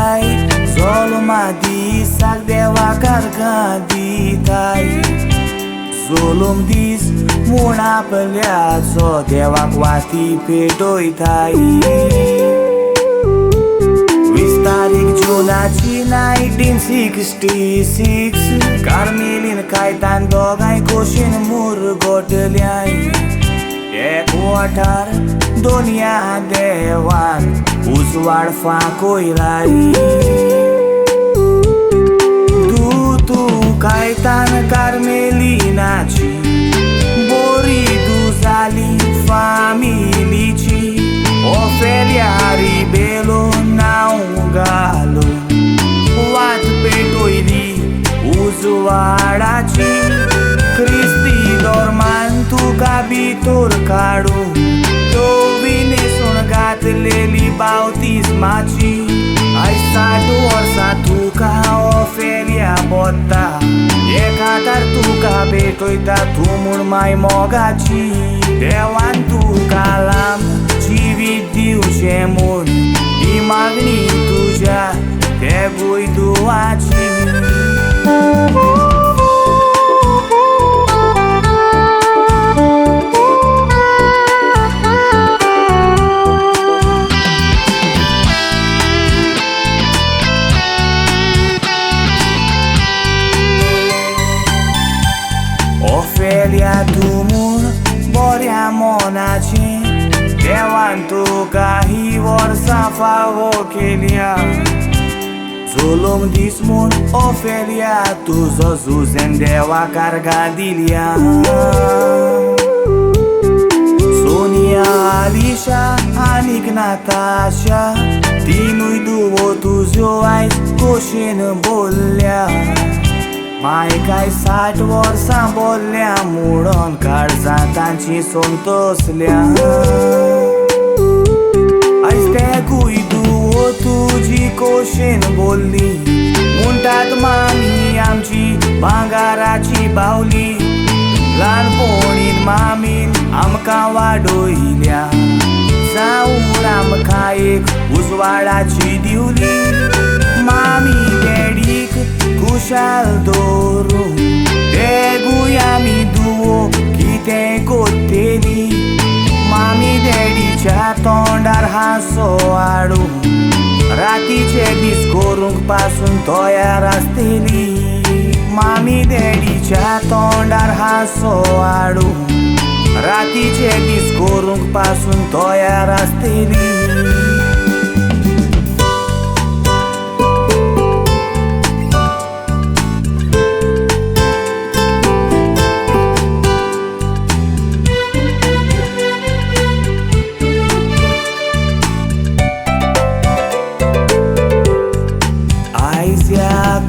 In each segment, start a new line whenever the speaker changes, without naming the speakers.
दिताय जल्मा दिसाक देवाक अर्घां दिताय जोलूम दीस म्हूण आपल्याचो देवाक वाती पेटयताय 20 तारीख जुनाची 1966 कार्मेलीन कायतान दोगांय कोशीन मुरगोटल्याय एकवटार दोनया देवान उजवाड फांकोयलाय तू कायतान कार्मेलीनाची बोरी जाली फामिलीची ओफेलिया रिबेलो नांव घालून वाट पेटयली उजवाडाची क्रिस्ती धर्मान तुका भितर काडून तोवी न्हेसून घातलेली बावतिस्माची आयज 60 वर्सां तुका ओफेलिया बोत्ता एक हातार तुका भेटयता तूं म्हूण माय मोगाची देवान तुका लांब जिवीत दिवचें म्हूण ही मागणी तुज्या ते गुयदुवाची ओफेलिया तूं म्हूण बऱ्या मोनाचें देवान तुका ही वर्सां फावो केल्या जोलूम दीस म्हूण ओफेलिया तुजो झुजेन देवाक अर्घां दिल्या सोनिया आलिशा आनीक नाताशा तिनूय दुवो तुज्यो आयज खोशेन बोल्ल्या मायकाय 60 वर्सां बोल्ल्या म्हणून काळजां तांची संतोसल्या आयज ते गुयदुवो तुजी खोशेन बोल्ली म्हणटात मामी आमची भांगाराची बावली ल्हानपणीन मामीन आमकां वाडयल्या जावून आमकां एक उजवाडाची दिवली मामी डॅडीक खुशाल दवरूं तेगूय आमी दुवो कितें कोत्तेली मामी डॅडीच्या तोंडार हांसो हाडून रातीचे दीस करूंक पासून तयार आसतली मामी डॅडीच्या तोंडार हांसो हाडून रातीचे दीस करूंक पासून तयार आसतली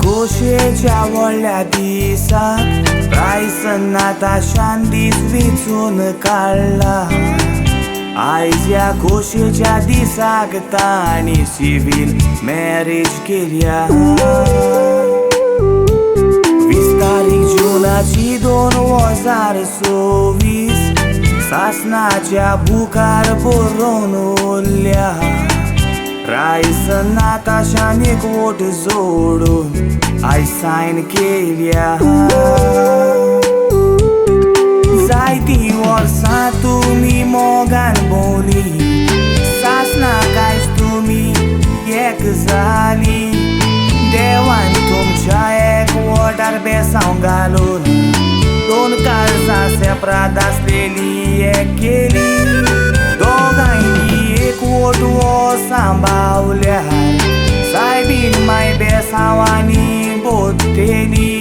खोशेच्या व्हडल्या दिसाक प्रायसन नाताशान दीस वेचून काडला आयज ह्या खोशेच्या दिसाक तांणी सिवील मॅरेज केल्या 20 तारीख जुनाची 2026 सासणाच्या बुकार बरोवन उरल्या प्रायसन नाताशान एक वोट जोडून आयज सायन केल्या जायतीं वर्सां तुमी मोगान भोंवली सासणाक आयज तुमी एक जाली देवान तुमच्या एक वोटार बेसांव घालून 2 काळजां सेपराद आसलेली एक केली दोगांयनी एक वोट वो सांबाळल्यार सायबीन माय बेसांवांनी बोत्तेली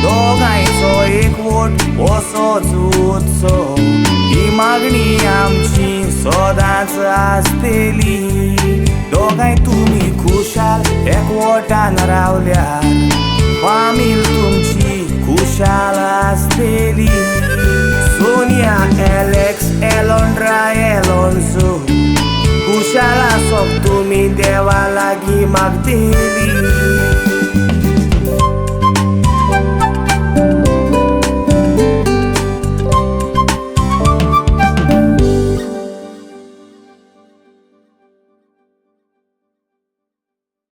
दोगांयचो एक वोट असोच उत्सव ही मागणी आमची सदांच आसतली दोगांय तुमी खुशाल एकवटान रावल्यार फामील तुमची खुशाल आसतली सोनिया एलेक्स एलोंड्रा एलोन्सो खुशाल आसोप तुमी देवा लागीं मागतली